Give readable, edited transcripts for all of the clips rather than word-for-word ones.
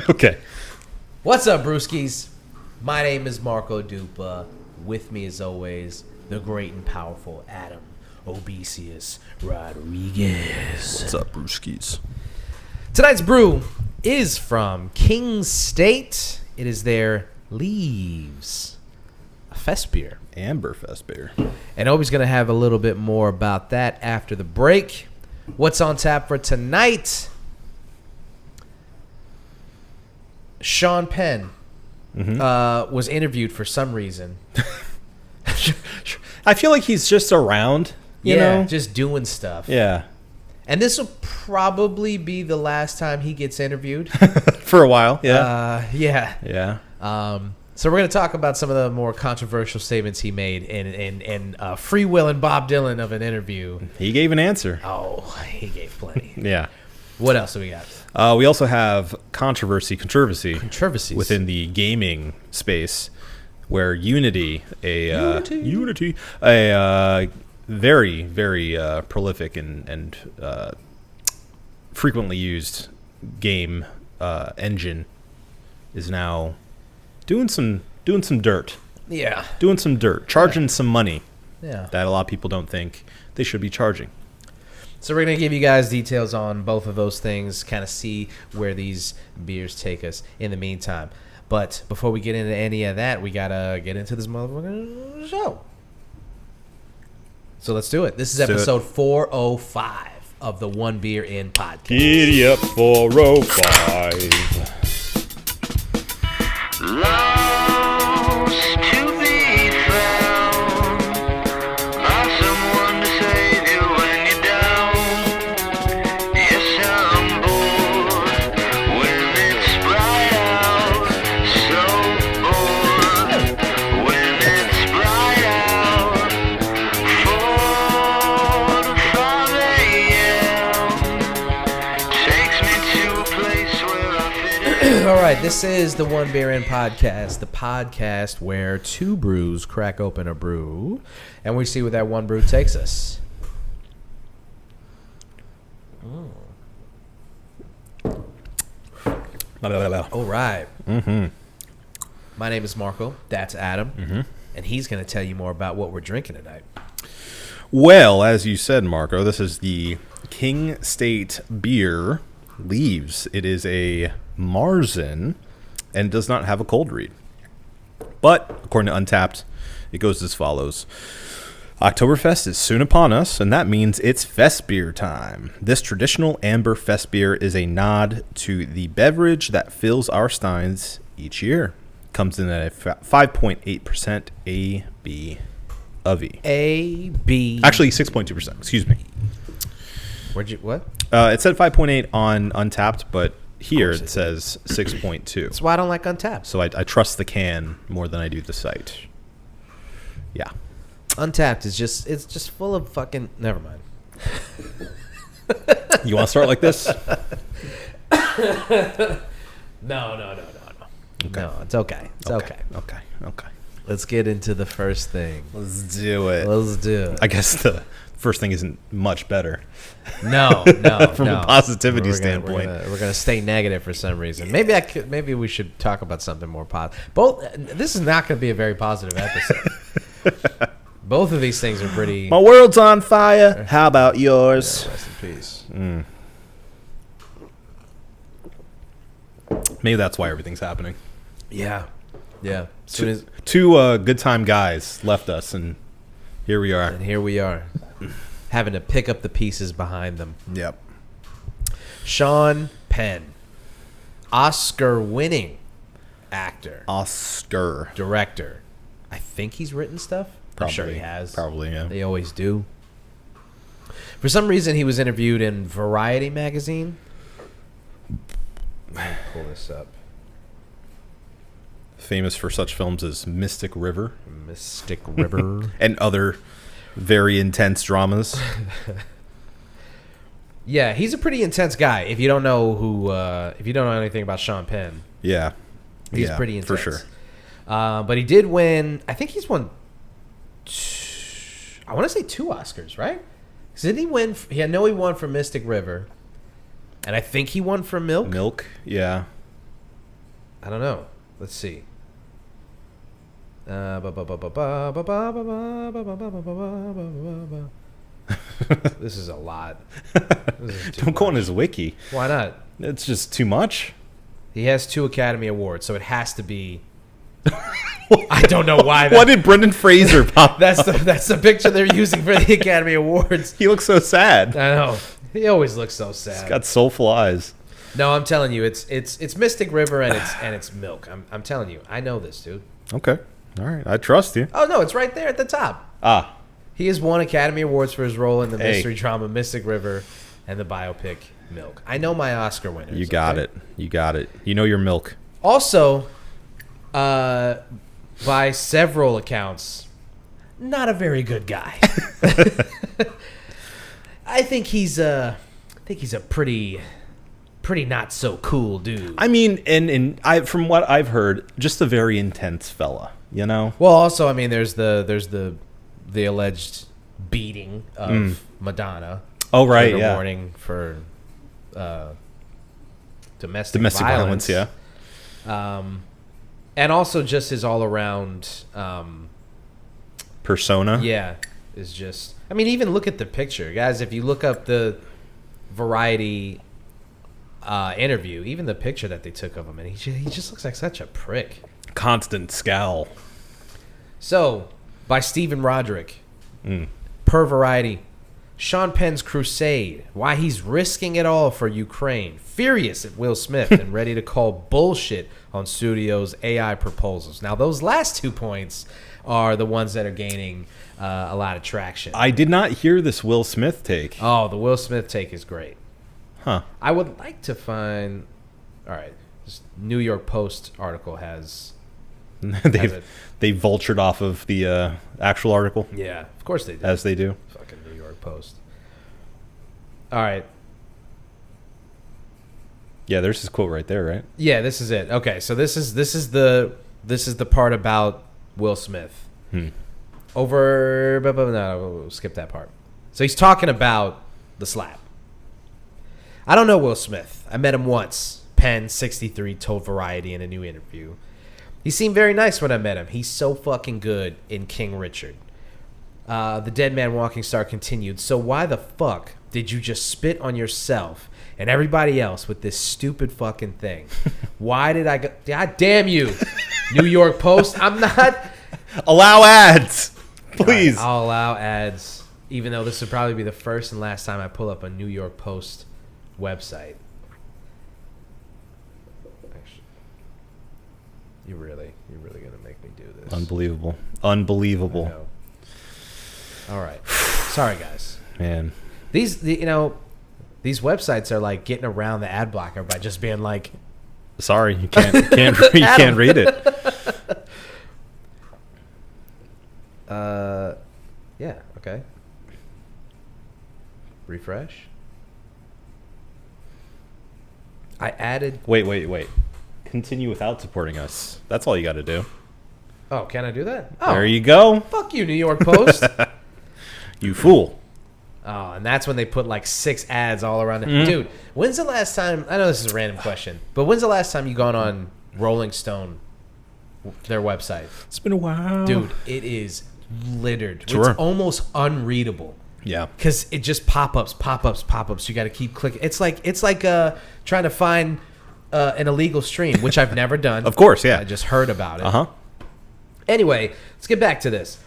Okay. What's up, brewskis? My name is Marco Dupa. With me, as always, the great and powerful Adam Obesius Rodriguez. What's up, brewskis? Tonight's brew is from King's State. It is their Leaves, a fest beer. Amber Fest beer. And Obi's going to have a little bit more about that after the break. What's on tap for tonight? Sean Penn was interviewed for some reason. I feel like he's just around, you know? Just doing stuff. Yeah. And this will probably be the last time he gets interviewed. For a while, yeah. Yeah. So we're going to talk about some of the more controversial statements he made in Free Will and Bob Dylan of an interview. He gave an answer. Oh, he gave plenty. Yeah. What else do we got? We also have controversies within within the gaming space, where Unity, a very, very prolific and frequently used game engine, is now doing some dirt. Yeah. Doing some dirt, charging some money. Yeah. That a lot of people don't think they should be charging. So we're going to give you guys details on both of those things, kind of see where these beers take us in the meantime. But before we get into any of that, we got to get into this motherfucking show. So let's do it. This is episode 405 of the One Beer In podcast. Giddy up 405. Lost to be found by someone to save you when you're down. Yes, I'm bored when it's bright out. So bored when it's bright out. 4 to 5 a.m. takes me to a place where I fit in. All right, this is the One Beer In podcast, the podcast where two brews crack open a brew, and we see where that one brew takes us. All right. My name is Marco. That's Adam. And he's going to tell you more about what we're drinking tonight. Well, as you said, Marco, this is the King State beer Leaves. It is a Märzen and does not have a cold read. But according to Untapped, it goes as follows. Oktoberfest is soon upon us, and that means it's fest beer time. This traditional amber fest beer is a nod to the beverage that fills our steins each year. Comes in at a 5.8% ABV. A-B. Actually, 6.2%. Excuse me. What? It said 5.8 on Untapped, but here it says 6.2. That's why I don't like Untapped. So I trust the can more than I do the site. Yeah. Untapped is just full of fucking... Never mind. You want to start like this? No. Okay. No, it's okay. It's okay. Okay. Let's get into the first thing. Let's do it. Let's do it. I guess the first thing isn't much better. No. From a positivity standpoint. We're gonna stay negative for some reason. Maybe we should talk about something more positive. This is not gonna be a very positive episode. Both of these things are pretty... My world's on fire. How about yours? Rest in peace. Maybe that's why everything's happening. Yeah. Soon as... Two good time guys left us, and here we are. And here we are, having to pick up the pieces behind them. Yep. Sean Penn, Oscar-winning actor, director. I think he's written stuff. Probably. I'm sure he has. Probably, yeah. They always do. For some reason, he was interviewed in Variety magazine. Let me pull this up. Famous for such films as Mystic River. And other very intense dramas. Yeah, he's a pretty intense guy. If you don't know anything about Sean Penn, yeah, he's pretty intense for sure. But he did win. I think he's won. I want to say 2 Oscars, right? Didn't he win? I know he won for Mystic River, and I think he won for Milk. Milk, yeah. I don't know. Let's see. This is a lot. Don't go on his wiki. Why not? It's just too much. He has 2 Academy Awards, so it has to be. I don't know why. Why did Brendan Fraser pop? That's the picture they're using for the Academy Awards. He looks so sad. I know. He always looks so sad. He's got soulful eyes. No, I'm telling you, it's Mystic River and it's milk. I'm telling you, I know this, dude. Okay. All right. I trust you. Oh no, it's right there at the top. Ah. He has won Academy Awards for his role in the mystery drama Mystic River and the biopic Milk. I know my Oscar winners. You got it. You got it. You know your milk. Also, by several accounts, not a very good guy. I think he's a pretty not so cool dude. I mean, and I from what I've heard, just a very intense fella. You know. Well, also, I mean, there's the alleged beating of Madonna. Oh right, trigger yeah. warning for domestic violence. Yeah. And also just his all around persona. Yeah, is just. I mean, even look at the picture, guys. If you look up the Variety interview, even the picture that they took of him, and he just looks like such a prick. Constant scowl. So, by Stephen Roderick, per Variety, Sean Penn's crusade, why he's risking it all for Ukraine, furious at Will Smith, and ready to call bullshit on studio's AI proposals. Now, those last 2 points are the ones that are gaining a lot of traction. I did not hear this Will Smith take. Oh, the Will Smith take is great. Huh. I would like to find... All right. This New York Post article has... They vultured off of the actual article. Yeah, of course they do. As they do. Fucking New York Post. All right. Yeah, there's his quote right there, right? Yeah, this is it. Okay, so this is the part about Will Smith. No, we'll skip that part. So he's talking about the slap. I don't know Will Smith. I met him once. Penn, 63, told Variety in a new interview. He seemed very nice when I met him. He's so fucking good in King Richard. The Dead Man Walking Star continued. So why the fuck did you just spit on yourself and everybody else with this stupid fucking thing? Why did I go? God damn you, New York Post. I'm not. Allow ads, please. Right, I'll allow ads, even though this would probably be the first and last time I pull up a New York Post website. You're really gonna make me do this. Unbelievable. I know. All right. Sorry, guys. Man. These websites are like getting around the ad blocker by just being like, sorry, you can't read it. Yeah. Okay. Refresh. I added. Wait. Continue without supporting us. That's all you got to do. Oh, can I do that? Oh, there you go. Fuck you, New York Post. You fool. Oh, and that's when they put like 6 ads all around it. Dude, when's the last time... I know this is a random question, but when's the last time you gone on Rolling Stone, their website? It's been a while. Dude, it is littered. Sure. It's almost unreadable. Yeah. Because it just pop-ups. You got to keep clicking. It's like trying to find an illegal stream, which I've never done. Of course, yeah. I just heard about it. Uh-huh. Anyway, let's get back to this.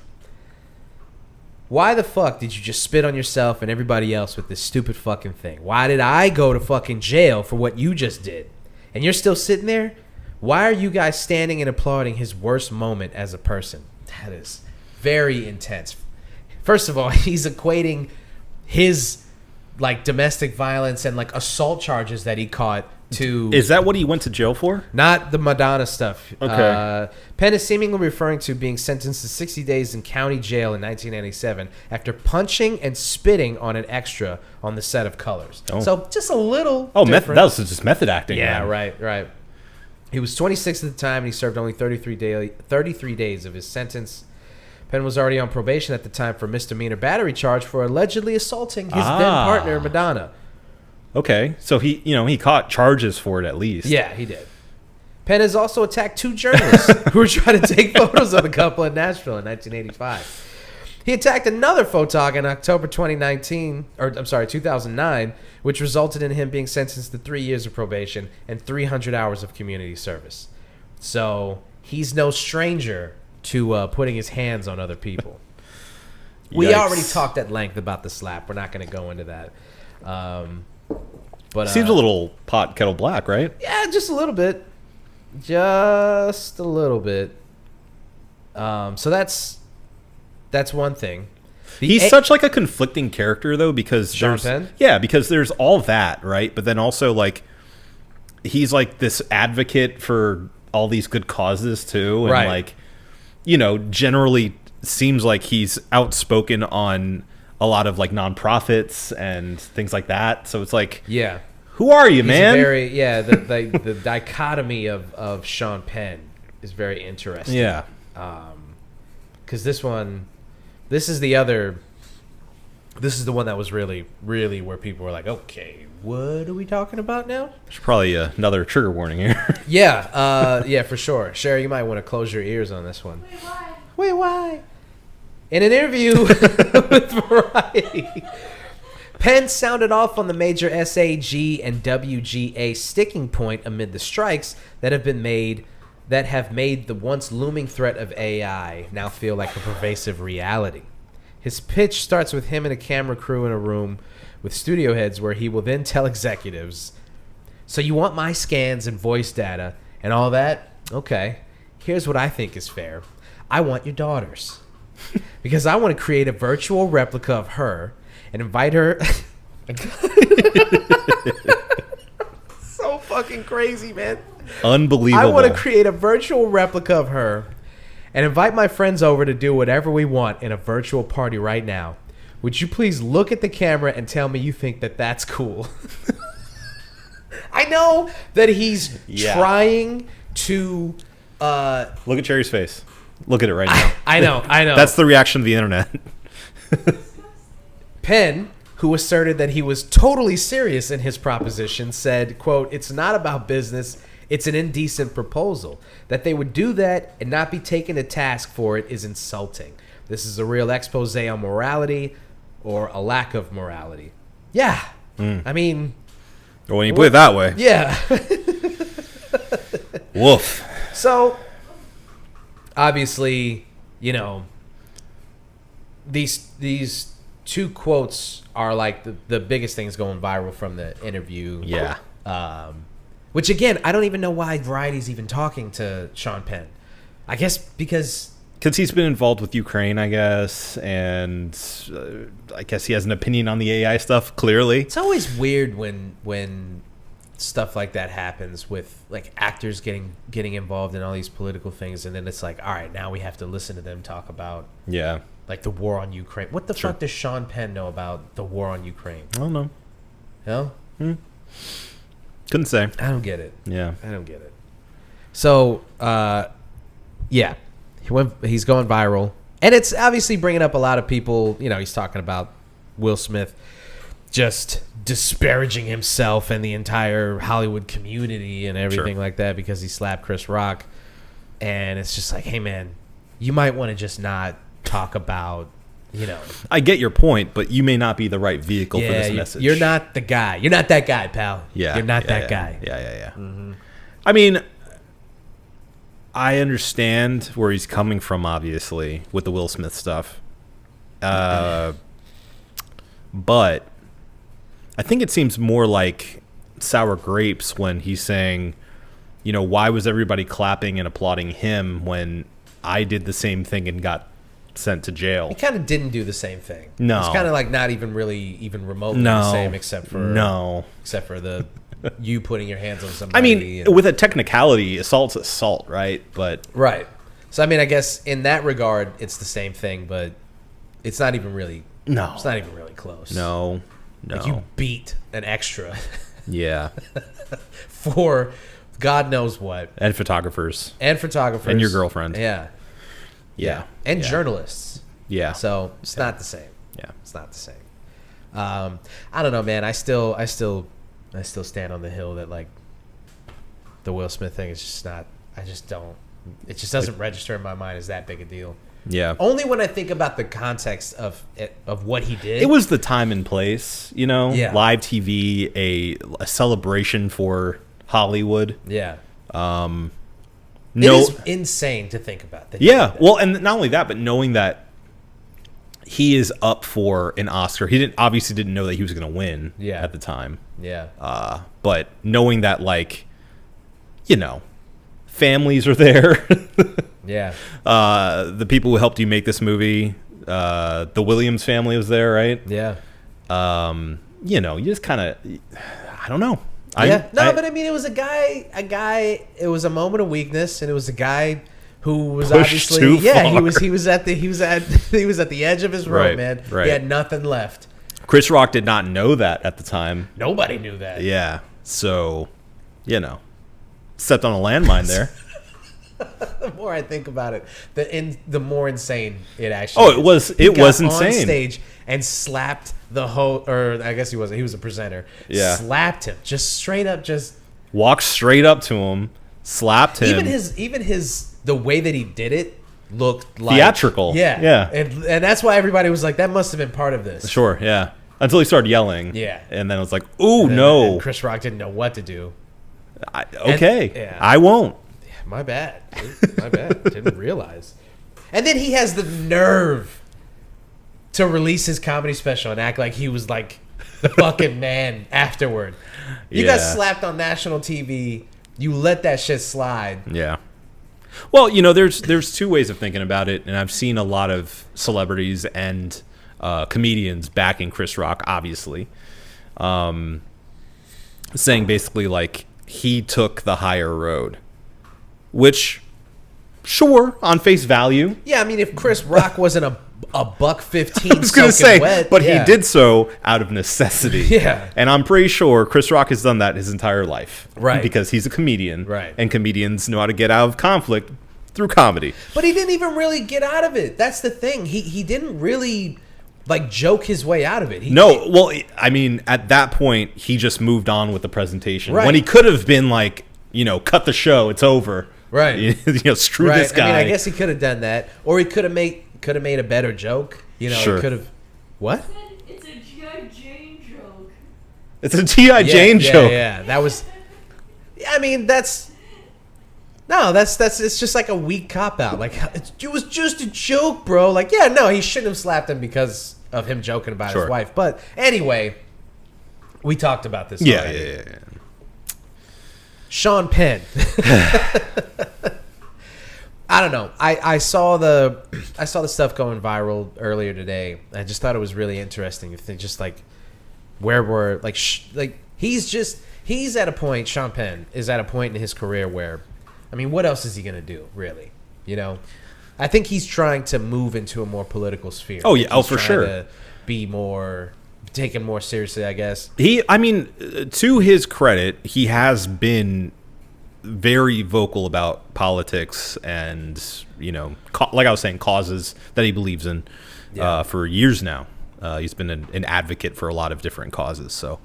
Why the fuck did you just spit on yourself and everybody else with this stupid fucking thing? Why did I go to fucking jail for what you just did? And you're still sitting there? Why are you guys standing and applauding his worst moment as a person? That is very intense. First of all, he's equating his like domestic violence and like assault charges that he caught to... Is that what he went to jail for? Not the Madonna stuff. Okay. Penn is seemingly referring to being sentenced to 60 days in county jail in 1997 after punching and spitting on an extra on the set of Colors. Oh. So just a little that was just method acting. Yeah, man. right. He was 26 at the time, and he served only 33 days of his sentence. Penn was already on probation at the time for misdemeanor battery charge for allegedly assaulting his then partner, Madonna. Okay, so he caught charges for it at least. Yeah, he did. Penn has also attacked 2 journalists who were trying to take photos of the couple in Nashville in 1985. He attacked another photog in October 2009, which resulted in him being sentenced to 3 years of probation and 300 hours of community service. So he's no stranger to putting his hands on other people. We Yikes. already talked at length about the slap. We're not going to go into that. But Seems a little pot kettle black, right? Yeah, just a little bit. Just a little bit. So that's one thing. He's such like a conflicting character though, because Sean there's Penn? because there's all that, right? But then also like he's like this advocate for all these good causes too, and Right. like generally seems like he's outspoken on a lot of like nonprofits and things like that. So it's like, Yeah. who are you, He's man? the dichotomy of Sean Penn is very interesting. Yeah. Because this is the one that was really, really where people were like, okay, what are we talking about now? There's probably another trigger warning here. Yeah, for sure. Sherry, you might want to close your ears on this one. Wait, why? In an interview with Variety, Penn sounded off on the major SAG and WGA sticking point amid the strikes that have made the once looming threat of AI now feel like a pervasive reality. His pitch starts with him and a camera crew in a room with studio heads where he will then tell executives, so you want my scans and voice data and all that? Okay. Here's what I think is fair. I want your daughters. Because I want to create a virtual replica of her and invite her. So fucking crazy, man. Unbelievable. I want to create a virtual replica of her and invite my friends over to do whatever we want in a virtual party right now. Would you please look at the camera and tell me you think that that's cool? I know that he's trying to... Look at Cherry's face. Look at it right now. I know. That's the reaction of the internet. Penn, who asserted that he was totally serious in his proposition, said, quote, "It's not about business. It's an indecent proposal. That they would do that and not be taken to task for it is insulting. This is a real expose on morality or a lack of morality." Yeah. I mean... Well, when you put it that way. Yeah. Woof. So, obviously, these 2 quotes are like the biggest things going viral from the interview. Yeah. Which, again, I don't even know why Variety's even talking to Sean Penn. I guess because he's been involved with Ukraine, I guess, and I guess he has an opinion on the AI stuff, clearly. it's always weird when stuff like that happens with like actors getting involved in all these political things, and then it's like, all right, now we have to listen to them talk about like the war on Ukraine. What the fuck does Sean Penn know about the war on Ukraine? I don't know. No? Couldn't say. I don't get it. Yeah. I don't get it. So, yeah, he's going viral, and it's obviously bringing up a lot of people. He's talking about Will Smith just disparaging himself and the entire Hollywood community and everything like that because he slapped Chris Rock, and it's just like, hey man, you might want to just not talk about. I get your point, but you may not be the right vehicle for this message. You're not the guy. You're not that guy, pal. Yeah. You're not that guy. Yeah. I mean, I understand where he's coming from, obviously, with the Will Smith stuff. But I think it seems more like sour grapes when he's saying, why was everybody clapping and applauding him when I did the same thing and got sent to jail? He kind of didn't do the same thing. No. It's kind of like not even remotely the same, except for the you putting your hands on somebody. I mean, with a technicality, assault's assault, right? But right. So I mean, I guess in that regard, it's the same thing, but it's not even really. No, it's not even really close. No. Like you beat an extra. Yeah. For God knows what. And photographers. And your girlfriend. Yeah. And journalists. Yeah. So it's not the same. Yeah. It's not the same. I don't know, man. I still stand on the hill that like the Will Smith thing is just not. I just don't. It just doesn't register in my mind as that big a deal. Yeah. Only when I think about the context of what he did. It was the time and place, Yeah. live TV, a celebration for Hollywood. Yeah. No, It is insane to think about that. yeah. Well, and not only that, but knowing that he is up for an Oscar. He obviously didn't know that he was going to win at the time. Yeah. But knowing that, like, families are there. Yeah. The people who helped you make this movie, the Williams family was there, right? Yeah. You just kind of, I don't know. But I mean, it was a guy. It was a moment of weakness, and it was a guy who was Pushed obviously, too he was at the edge of his rope, Right, man. right. He had nothing left. Chris Rock did not know that at the time. Nobody knew that. Yeah. So, stepped on a landmine there. The more I think about it, the more insane it actually. Oh, it was. He It was got insane. on stage and slapped the host, or I guess he wasn't. He was a presenter. Yeah. Slapped him just straight up. Just Walked straight up to him, slapped him. even his the way that he did it looked like Theatrical. Yeah, Yeah. and that's why everybody was like, that must have been part of this. Sure. Yeah. Until he started yelling. Yeah. And then it was like, ooh, And no. Chris Rock didn't know what to do. Okay. yeah. I won't. My bad. Dude. My bad. Didn't realize. And then he has the nerve to release his comedy special and act like he was like the fucking man afterward. You got Yeah. slapped on national TV. You let that shit slide. Yeah. Well, there's two ways of thinking about it, and I've seen a lot of celebrities and comedians backing Chris Rock, obviously, saying basically like he took the higher road, which, sure, on face value. Yeah, I mean, if Chris Rock wasn't a $1.15 I was going to say, wet, but yeah. he did so out of necessity. Yeah. And I'm pretty sure Chris Rock has done that his entire life. Right. Because he's a comedian. Right. And comedians know how to get out of conflict through comedy. But he didn't even really get out of it. That's the thing. He didn't really like joke his way out of it. No, well, I mean, at that point, he just moved on with the presentation. Right. When he could have been like, cut the show, it's over. Right. Screw right. this guy. I mean, I guess he could have done that, or he could have made a better joke. Sure. He could have. What? It's a G.I. Jane joke. It's a G.I. Jane joke. Yeah, that was. I mean, that's. No, that's it's just like a weak cop out. Like it was just a joke, bro. Like, yeah, no, he shouldn't have slapped him because of him joking about Sure. his wife. But anyway, we talked about this. Yeah, already. yeah. Sean Penn. I don't know. I saw the stuff going viral earlier today. I just thought it was really interesting. If they just like where we're like he's at a point. Sean Penn is at a point in his career where, I mean, what else is he gonna do, really? I think he's trying to move into a more political sphere. Oh, yeah. He's For trying sure. to be more taken more seriously, I guess. To his credit, he has been very vocal about politics and, like I was saying, causes that he believes in for years now. He's been an advocate for a lot of different causes. So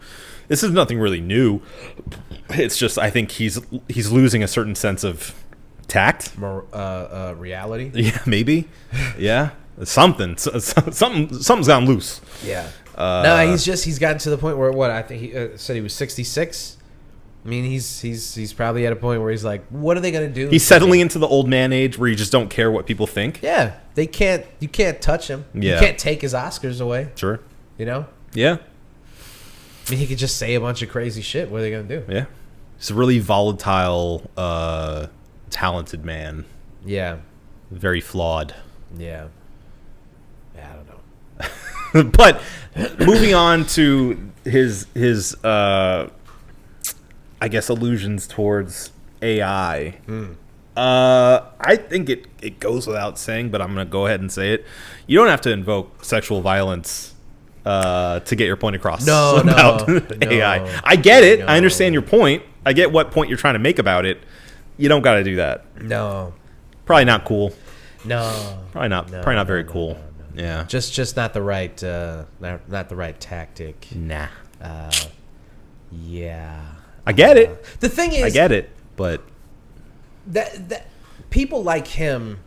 this is nothing really new. It's just I think he's losing a certain sense of tact. Reality. Yeah, maybe. Yeah, something's gone loose. Yeah. No, he's gotten to the point where I think he said he was 66. I mean, he's probably at a point where he's like, what are they gonna do? He's settling into the old man age where you just don't care what people think. Yeah, you can't touch him. Yeah. You can't take his Oscars away. Sure. Yeah. I mean, he could just say a bunch of crazy shit. What are they gonna do? Yeah. He's a really volatile, talented man. Yeah. Very flawed. Yeah. I don't know. But moving on to his I guess allusions towards AI. I think it goes without saying, but I'm going to go ahead and say it. You don't have to invoke sexual violence to get your point across about AI. I get it. I understand your point. I get what point you're trying to make about it. You don't got to do that. No. Probably not cool. No. Probably not very cool. Yeah. Just not the right not the right tactic. Nah. Yeah. I get it. The thing is, I get it. but that people like him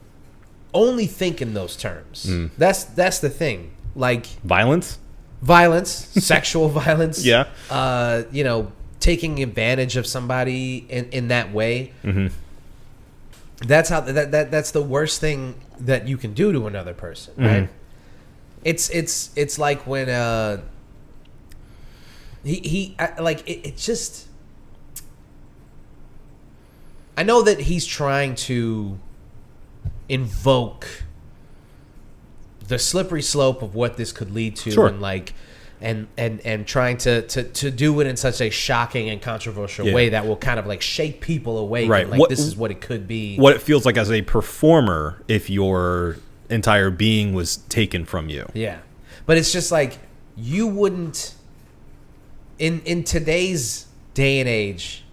only think in those terms. That's the thing. Like violence, sexual violence. Yeah. Taking advantage of somebody in that way. That's how that's the worst thing that you can do to another person, right? It's like when it's just, I know that he's trying to invoke the slippery slope of what this could lead to, Sure. and trying to do it in such a shocking and controversial way that will kind of like shake people awake. Right. And this is what it could be. what it feels like as a performer if your entire being was taken from you. Yeah. But it's just like, you wouldn't, in today's day and age,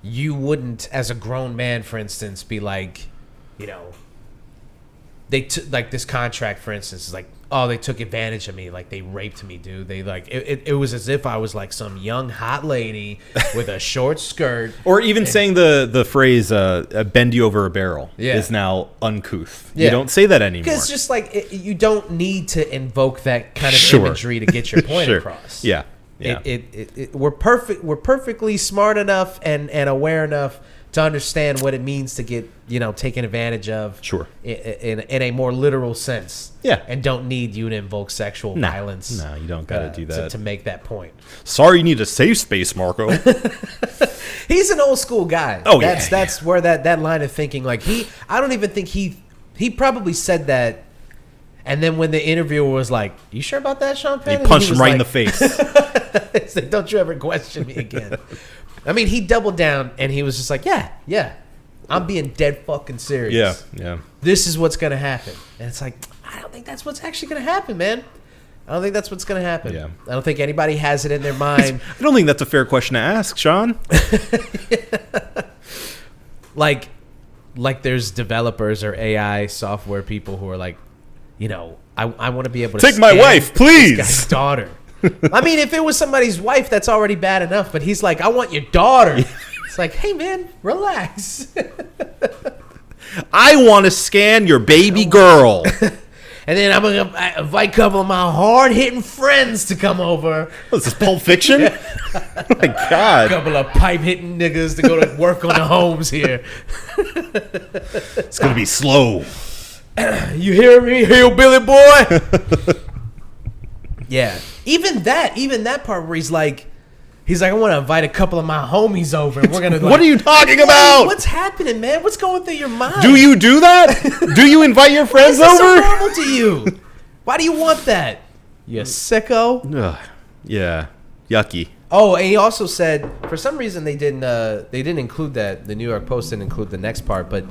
you wouldn't, as a grown man, for instance, be like, they took, like, this contract, for instance, is like, oh, they took advantage of me, like they raped me, dude. They like it was as if I was like some young hot lady with a short skirt. Or even saying the phrase "bend you over a barrel" is now uncouth. Yeah. You don't say that anymore. Because just like you don't need to invoke that kind of Sure. imagery to get your point Sure. across. Yeah. Yeah. We're perfectly smart enough and aware enough to understand what it means to get taken advantage of. Sure. In a more literal sense. Yeah. And don't need you to invoke sexual violence. No, you don't gotta do that to make that point. Sorry, you need a safe space, Marco. He's an old school guy. Oh, that's where that line of thinking, like I don't even think he probably said that. And then when the interviewer was like, "You sure about that, Sean Penn?" He punched him right in the face. It's like, "Don't you ever question me again." I mean, he doubled down and he was just like, yeah, I'm being dead fucking serious. Yeah. This is what's going to happen. And it's like, I don't think that's what's actually going to happen, man. I don't think that's what's going to happen. Yeah. I don't think anybody has it in their mind. I don't think that's a fair question to ask, Sean. Like there's developers or AI software people who are like, I want to be able to Take my scan wife, please. this guy's daughter. I mean, if it was somebody's wife, that's already bad enough. But he's like, I want your daughter. It's like, hey, man, relax. I want to scan your baby girl. And then I'm going to invite a couple of my hard-hitting friends to come over. What is this, Pulp Fiction? Oh my A God. couple of pipe-hitting niggas to go to work on the homes here. It's going to be slow. You hear me, hillbilly boy? Yeah. Even that part where he's like, I want to invite a couple of my homies over, and we're gonna. What are you talking about? What's happening, man? What's going through your mind? Do you do that? Do you invite your friends Why is over? that so normal to you? Why do you want that? You sicko. Ugh, yeah, yucky. Oh, and he also said for some reason they didn't include that. The New York Post didn't include the next part, but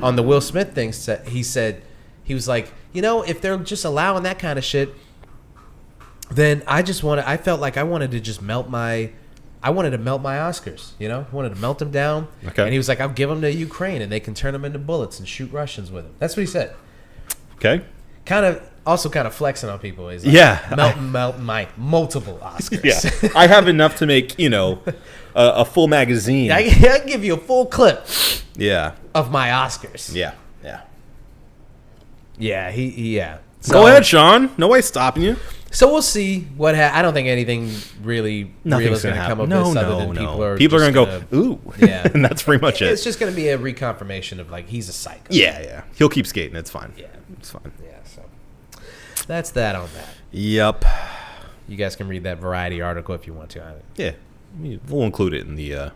on the Will Smith thing, he was like, if they're just allowing that kind of shit, then I felt like I wanted to just melt my Oscars, wanted to melt them down. Okay. And he was like, I'll give them to Ukraine and they can turn them into bullets and shoot Russians with them. That's what he said. Okay. Kind of flexing on people. He's like, melt my multiple Oscars. Yeah, I have enough to make a full magazine. I can give you a full clip. Yeah. Of my Oscars. Yeah. Yeah. Go ahead, Sean. Nobody's stopping you. So we'll see what I don't think anything really Nothing's is going to come of happen. this No, other no, than no. people are going to go, ooh. Yeah. And that's pretty much it. It's just going to be a reconfirmation of like he's a psycho. Yeah. He'll keep skating. It's fine. Yeah. It's fine. Yeah, so that's that on that. Yep. You guys can read that Variety article if you want to. Yeah. We'll include it in the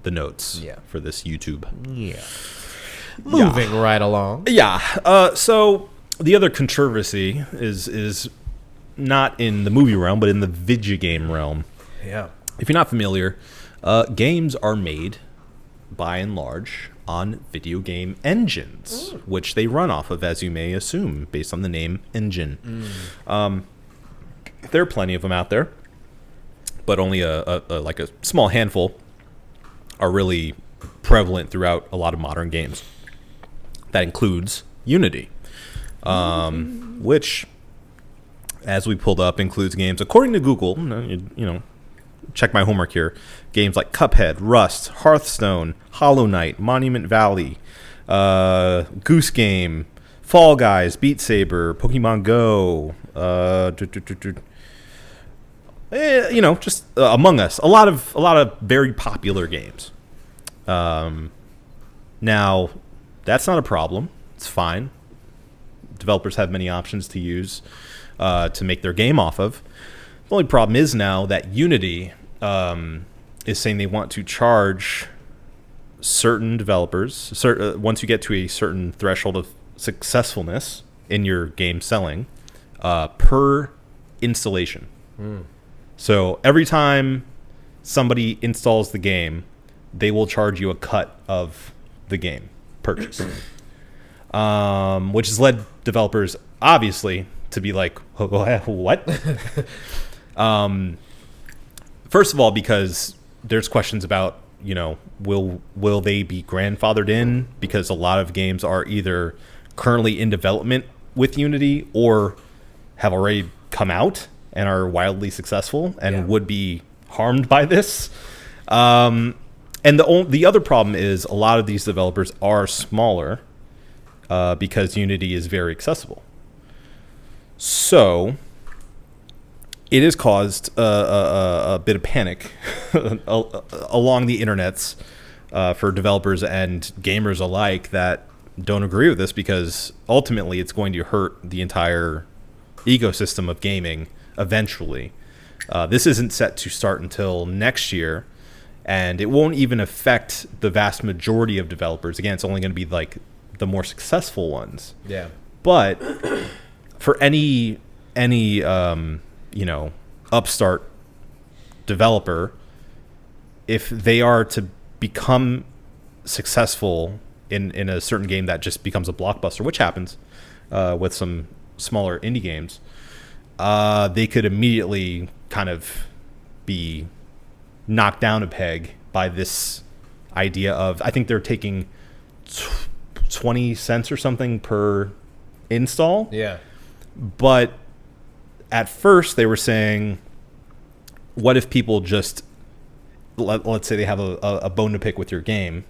notes for this YouTube. Yeah. Moving right along. Yeah. So the other controversy is not in the movie realm, but in the video game realm. Yeah. If you're not familiar, games are made, by and large, on video game engines, which they run off of, as you may assume, based on the name engine. There are plenty of them out there, but only a small handful are really prevalent throughout a lot of modern games. That includes Unity, which, as we pulled up, includes games, according to Google, check my homework here. Games like Cuphead, Rust, Hearthstone, Hollow Knight, Monument Valley, Goose Game, Fall Guys, Beat Saber, Pokemon Go, just Among Us. A lot of very popular games. Now, that's not a problem. It's fine. Developers have many options to use to make their game off of. The only problem is now that Unity is saying they want to charge certain developers, once you get to a certain threshold of successfulness in your game selling, per installation. So every time somebody installs the game, they will charge you a cut of the game purchase, which has led developers, obviously, to be like, what? First of all, because there's questions about, will they be grandfathered in, because a lot of games are either currently in development with Unity or have already come out and are wildly successful and would be harmed by this. And the other problem is a lot of these developers are smaller because Unity is very accessible. So it has caused a bit of panic along the internets for developers and gamers alike that don't agree with this, because ultimately it's going to hurt the entire ecosystem of gaming eventually. This isn't set to start until next year, and it won't even affect the vast majority of developers. Again, it's only going to be like the more successful ones. Yeah. But for any upstart developer, if they are to become successful in a certain game that just becomes a blockbuster, which happens with some smaller indie games, they could immediately kind of be knocked down a peg by this idea of, I think they're taking 20 cents or something per install. Yeah. But at first they were saying, what if people just, let's say they have a bone to pick with your game,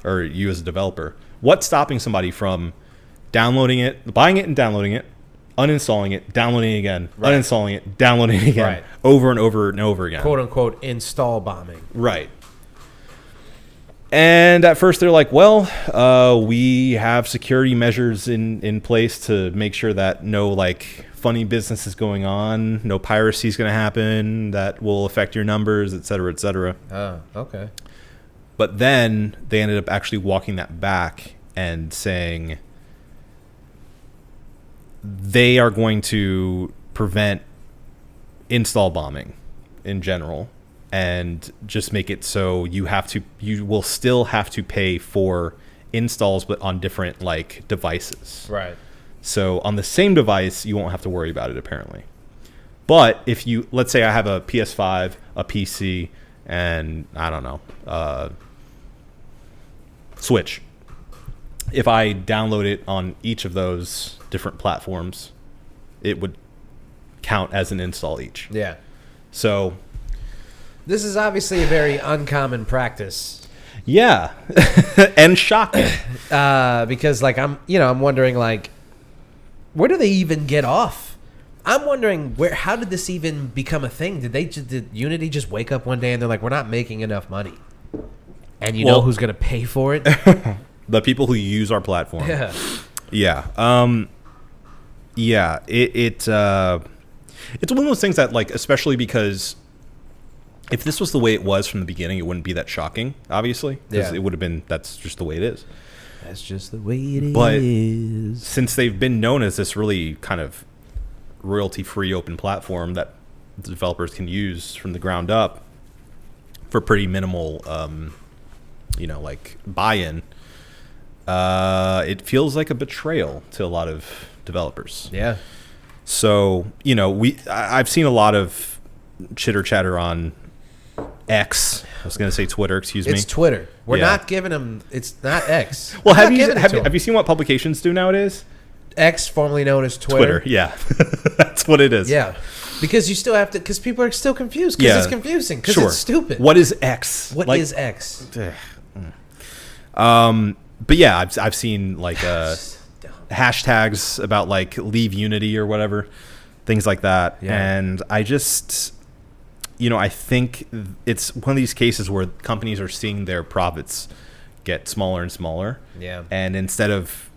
or you as a developer, what's stopping somebody from downloading it, buying it and downloading it, uninstalling it, downloading it again, uninstalling it, downloading it again, over and over and over again. Quote unquote install bombing. Right. And at first they're like, well, we have security measures in place to make sure that no funny business is going on, no piracy is going to happen that will affect your numbers, et cetera, et cetera. Oh, okay. But then they ended up actually walking that back and saying they are going to prevent install bombing in general, and just make it so you will still have to pay for installs, but on different devices. Right. So on the same device, you won't have to worry about it apparently. But if let's say I have a PS5, a PC, and I don't know, Switch. If I download it on each of those different platforms, it would count as an install each. Yeah. So this is obviously a very uncommon practice. Yeah. And shocking. Because I'm wondering where do they even get off? I'm wondering how did this even become a thing? Did Unity just wake up one day and they're like, we're not making enough money? And know who's going to pay for it? The people who use our platform. Yeah. Yeah. Yeah. It's one of those things that especially because if this was the way it was from the beginning, it wouldn't be that shocking, obviously. Because it would have been, that's just the way it is. That's just the way it is. But since they've been known as this really kind of royalty-free open platform that the developers can use from the ground up for pretty minimal, buy-in, it feels like a betrayal to a lot of developers. Yeah. So, I've seen a lot of chitter-chatter on X. I was going to say Twitter, excuse me. It's Twitter. We're not giving them, it's not X. Well, have you seen what publications do nowadays? X, formerly known as Twitter. Yeah. That's what it is. Yeah. Because you still have to, because people are still confused. Because it's confusing. Because it's stupid. What is X? What is X? But yeah, I've seen like hashtags about like leave Unity or whatever, things like that. Yeah. And I just, I think it's one of these cases where companies are seeing their profits get smaller and smaller. Yeah. And instead of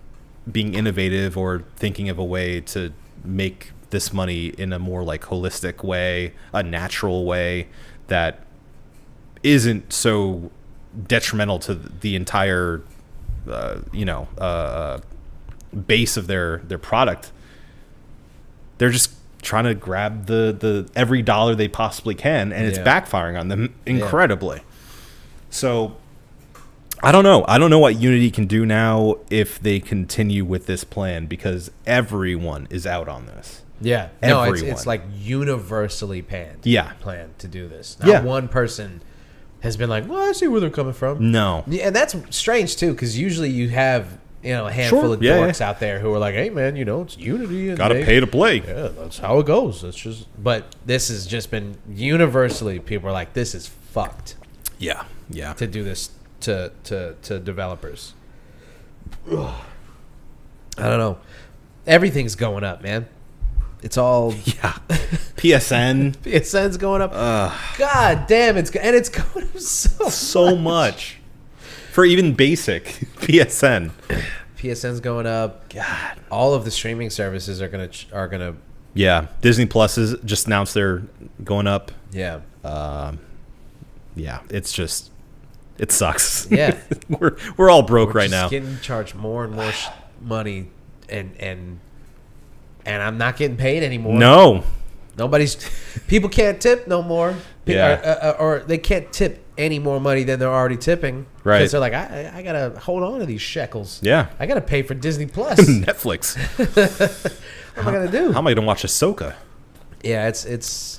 being innovative or thinking of a way to make this money in a more like holistic way, a natural way that isn't so detrimental to the entire base of their product, they're just trying to grab the every dollar they possibly can, and it's backfiring on them incredibly. So I don't know what Unity can do now if they continue with this plan, because everyone is out on this. Yeah. No, it's like universally planned to do this. Not one person has been like, well, I see where they're coming from. No. Yeah, and that's strange, too, because usually you have, a handful of dorks out there who are like, hey, man, it's Unity. And gotta pay to play. Yeah, that's how it goes. But this has just been universally, people are like, this is fucked. Yeah. Yeah. To do this to developers. I don't know. Everything's going up, man. It's all PSN's going up. God damn, it's going up so much for even basic PSN. PSN's going up. God, all of the streaming services are gonna. Yeah, Disney Plus is just announced they're going up. Yeah. It's just it sucks. Yeah, we're all broke right now. Getting charged more and more money and I'm not getting paid anymore. No. People can't tip no more. Yeah. Or they can't tip any more money than they're already tipping. Right. Because they're like, I got to hold on to these shekels. Yeah. I got to pay for Disney Plus. Netflix. What am I going to do? How am I going to watch Ahsoka? Yeah, it's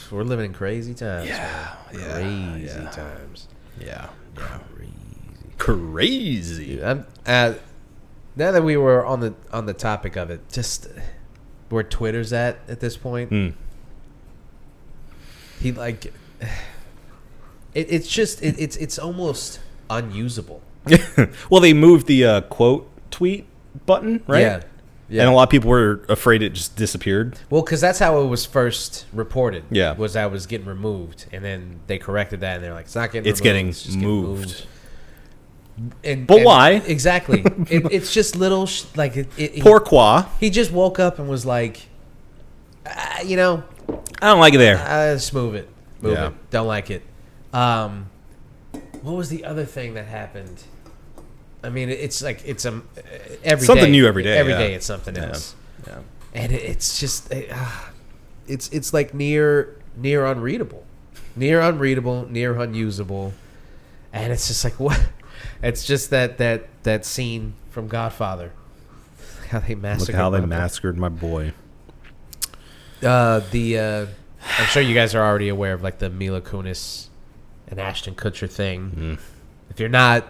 we're living in crazy times. Yeah. Man. Crazy times. Yeah. Crazy. Now that we were on the topic of it, just where Twitter's at this point, he like it's almost unusable. Well, they moved the quote tweet button, right? Yeah. And a lot of people were afraid it just disappeared. Well, because that's how it was first reported. Yeah. Was that was getting removed, and then they corrected that, and they're like, it's not getting removed. It's getting moved. But why? Exactly. It's just little Pourquoi? He just woke up and was like, I don't like it there. Just move it. Move it. Don't like it. What was the other thing that happened? I mean, it's like every something day, new every day. Every day it's something else. Yeah. And it's just it's like near unreadable, near unusable, and it's just like what. It's just that scene from Godfather. How they massacred my boy. I'm sure you guys are already aware of like the Mila Kunis and Ashton Kutcher thing. If you're not,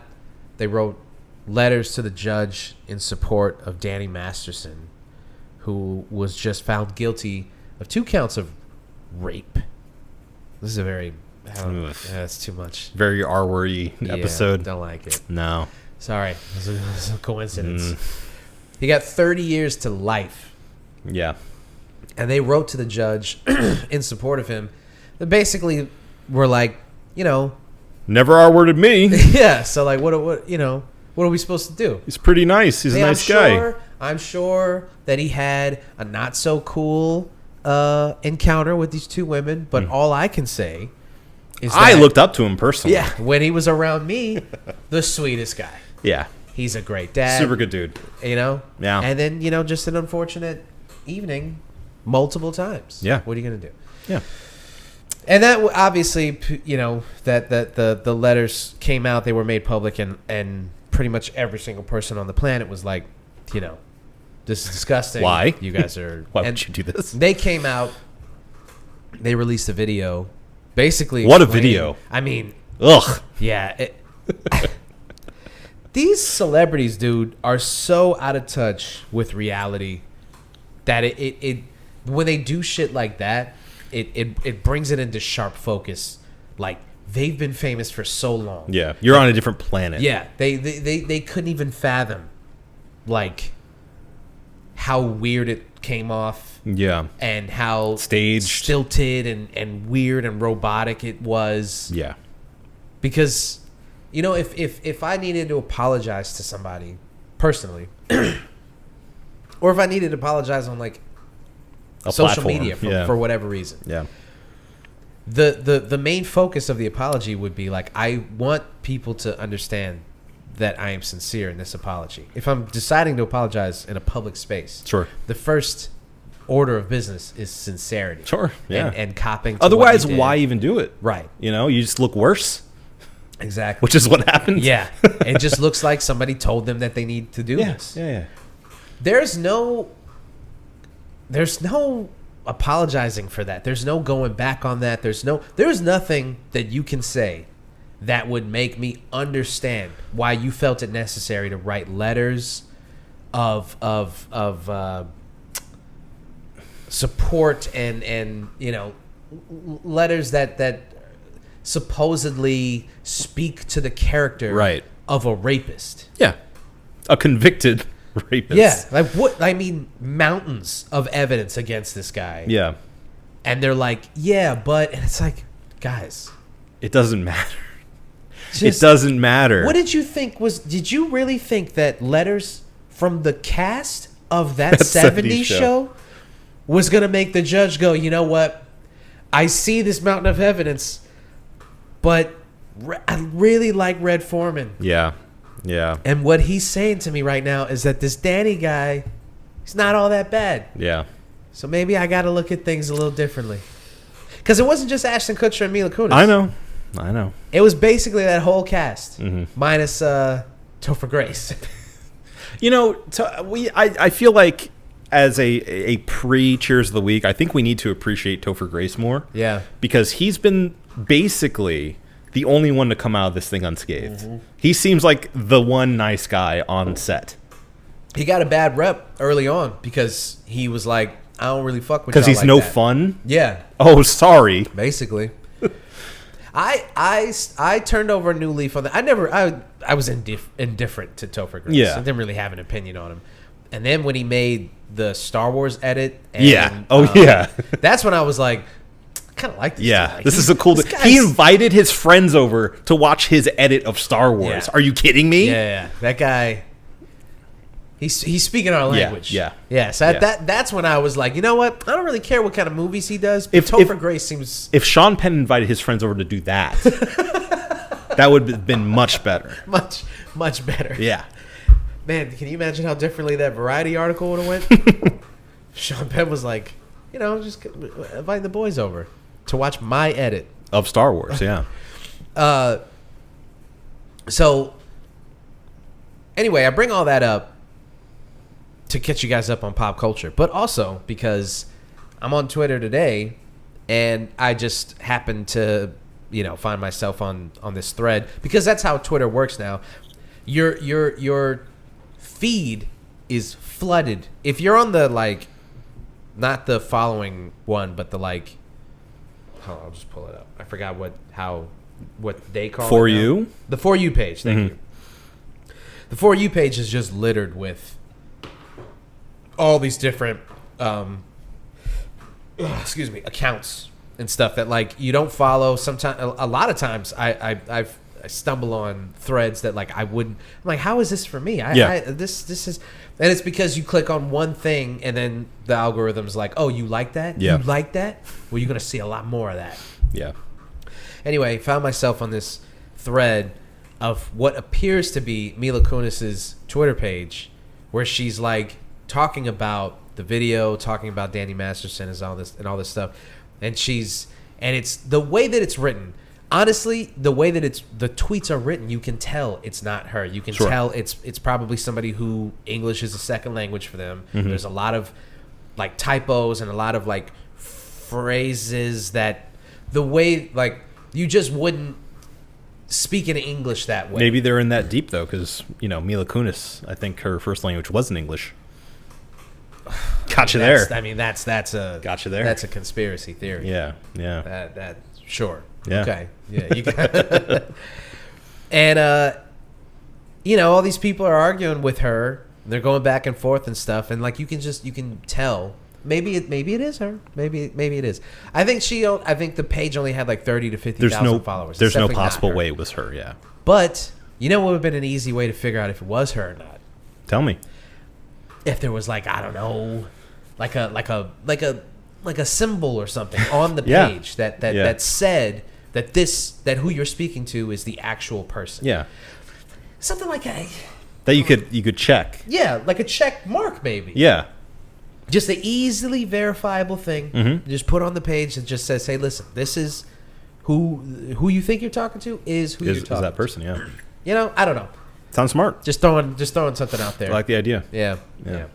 they wrote letters to the judge in support of Danny Masterson, who was just found guilty of 2 counts of rape. This is a very that's too much. Very R-wordy episode. Don't like it. No. Sorry. It was a coincidence. He got 30 years to life. Yeah. And they wrote to the judge in support of him. They basically were like, never R-worded me. Yeah. So like, what are we supposed to do? He's pretty nice. He's a nice guy. I'm sure that he had a not so cool encounter with these 2 women, but all I can say is that I looked up to him personally. Yeah, when he was around me, the sweetest guy. Yeah. He's a great dad. Super good dude. Yeah. And then, just an unfortunate evening multiple times. Yeah. What are you going to do? Yeah. And that obviously, that the letters came out, they were made public, and pretty much every single person on the planet was like, this is disgusting. Why? You guys are... Why would you do this? They came out, they released a video, basically... What a video. I mean... Ugh. Yeah. These celebrities, dude, are so out of touch with reality that when they do shit like that, it brings it into sharp focus. Like, they've been famous for so long. Yeah, you're on a different planet. Yeah, they couldn't even fathom, like, how weird it came off. Yeah. And how staged, stilted, and weird and robotic it was. Yeah. Because, you know, if I needed to apologize to somebody personally, or if I needed to apologize on, like, a social platform. media for whatever reason, yeah, the main focus of the apology would be, like, I want people to understand that I am sincere in this apology. If I'm deciding to apologize in a public space, sure, the first order of business is sincerity. Sure, yeah, and copping to otherwise, what you did. why even do it? Right. You know, you just look worse. Exactly. Which is what happened. Yeah. It just looks like somebody told them that they need to do this. Yeah. There's no apologizing for that. There's no going back on that. There's nothing that you can say that would make me understand why you felt it necessary to write letters of support and you know, letters that supposedly speak to the character of a rapist. Yeah. A convicted rapist. Yeah. Like, what? I mean, mountains of evidence against this guy. Yeah. And they're like, yeah, but... And it's like, guys... It doesn't matter. It doesn't matter. What did you think was... Did you really think that letters from the cast of that 70s show was going to make the judge go, you know what? I see this mountain of evidence, but I really like Red Foreman. Yeah. Yeah. And what he's saying to me right now is that this Danny guy, he's not all that bad. Yeah. So maybe I got to look at things a little differently. Because it wasn't just Ashton Kutcher and Mila Kunis. I know. It was basically that whole cast, Mm-hmm. minus Topher Grace. You know, I feel like as a pre-Cheers of the Week, I think we need to appreciate Topher Grace more. Yeah. Because he's been basically the only one to come out of this thing unscathed. Mm-hmm. He seems like the one nice guy on set. He got a bad rep early on because he was like, I don't really fuck with y'all. Because he's like no that. fun? Yeah. Oh, sorry. Basically. I turned over a new leaf on that. I was indifferent to Topher Grace. Yeah. I didn't really have an opinion on him. And then when he made the Star Wars edit, and, yeah. that's when I was like, I kind of like this. Yeah, guy. Like, this is a cool. He invited his friends over to watch his edit of Star Wars. Yeah. Are you kidding me? Yeah. That guy. He's speaking our language. Yeah. So that's when I was like, you know what? I don't really care what kind of movies he does. But Topher Grace seems. If Sean Penn invited his friends over to do that, that would have been much better. Much better. Yeah. Man, can you imagine how differently that Variety article would have went? Sean Penn was like, you know, just invite the boys over to watch my edit of Star Wars. Yeah. So anyway, I bring all that up to catch you guys up on pop culture, but also because I'm on Twitter today and I just happened to, you know, find myself on this thread because that's how Twitter works now. Your feed is flooded. If you're on the, like, not the following one, but the, like, hold on, I'll just pull it up. I forgot what they call For it now. You? The For You page. Thank you. The For You page is just littered with all these different accounts and stuff that, like, you don't follow. Sometimes, a lot of times I stumble on threads that, like, I wouldn't. I'm like, how is this for me? This is, and it's because you click on one thing and then the algorithm's like, oh, you like that? Yeah. You like that? Well, you're gonna see a lot more of that. Yeah. Anyway, found myself on this thread of what appears to be Mila Kunis's Twitter page, where she's, like, talking about the video, talking about Danny Masterson and all this stuff, and it's the way that it's written. Honestly, the way that the tweets are written, you can tell it's not her. You can tell it's probably somebody who English is a second language for them. Mm-hmm. There's a lot of, like, typos and a lot of, like, phrases that the way, like, you just wouldn't speak in English that way. Maybe they're in that deep, though, because, you know, Mila Kunis, I think her first language wasn't English. Got you there. I mean, that's a Got you there. That's a conspiracy theory. Yeah. That sure. Yeah. Okay. Yeah. You got and you know, all these people are arguing with her. They're going back and forth and stuff, and like you can tell. Maybe it is her. Maybe it is. I think the page only had like 30 to 50,000 followers. There's It's no definitely not possible her. way it was her. Yeah. But you know what would have been an easy way to figure out if it was her or not? Tell me. If there was like, I don't know, like a symbol or something on the Yeah. page that Yeah. said that who you're speaking to is the actual person. Yeah. Something like That you could check. like a check mark maybe. Yeah. Just an easily verifiable thing. Mhm. Just put on the page that just says, "Hey, listen, this is who you think you're talking to is who you're Is talking that person? Yeah. to." You know, I don't know. Sounds smart. Just throwing something out there. I like the idea. Yeah. Yeah.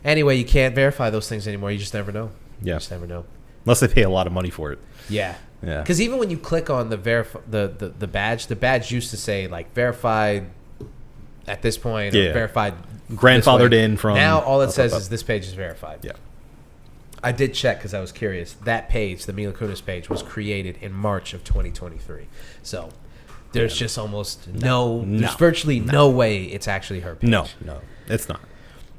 Anyway, you can't verify those things anymore. You just never know. Yeah. You just never know. Unless they pay a lot of money for it. Yeah. Yeah. Because even when you click on the badge used to say like verified at this point, Yeah. or verified Grandfathered this way. in from. Now all it up, says up, is this page is verified. Yeah. I did check because I was curious. That page, the Mila Kunis page, was created in March of 2023. So there's just almost there's virtually no way it's actually her page. No, it's not.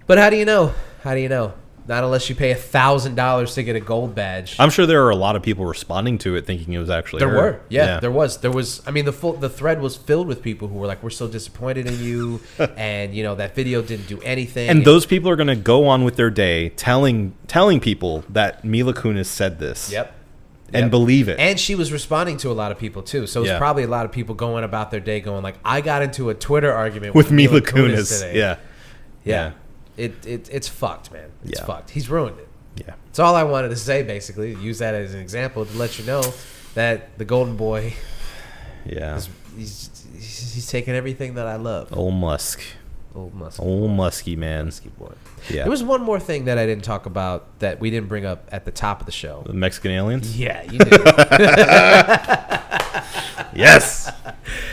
But how do you know? How do you know? Not unless you pay $1,000 to get a gold badge. I'm sure there are a lot of people responding to it thinking it was actually There her. were, yeah, there was. I mean, the thread was filled with people who were like, "We're so disappointed in you," and you know that video didn't do anything. And those people are going to go on with their day telling people that Mila Kunis said this. Yep. And believe it. And she was responding to a lot of people too. So it was Yeah. probably a lot of people going about their day going like, "I got into a Twitter argument with Mila Kunis Kunis. today." Yeah. Yeah. It's fucked, man. It's Yeah. fucked. He's ruined it. Yeah. That's all I wanted to say, basically. Use that as an example to let you know that the golden boy, Yeah. he's taking everything that I love. Old Musk. Old Musk. Old Musky man. Musky boy. Yeah. There was one more thing that I didn't talk about that we didn't bring up at the top of the show. The Mexican aliens? Yeah, you did. Yes.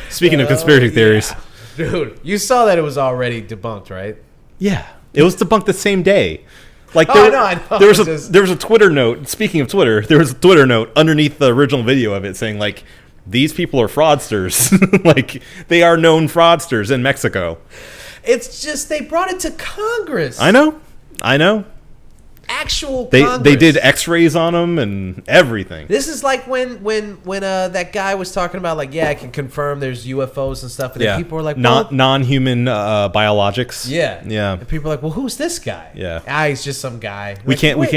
Speaking of conspiracy theories. Dude, you saw that it was already debunked, right? Yeah. It was debunked the same day. Like Oh, I know. there was a Twitter note. Speaking of Twitter, there was a Twitter note underneath the original video of it saying like, these people are fraudsters. Like they are known fraudsters in Mexico. It's just they brought it to Congress. I know. Actual They Congress. did X-rays on them and everything. This is like when that guy was talking about like, yeah, I can confirm there's UFOs and stuff, and then people were like, well, non-human biologics. yeah, Yeah. And people are like, well, who's this guy? Yeah. He's just some guy. We Like, can't. wait.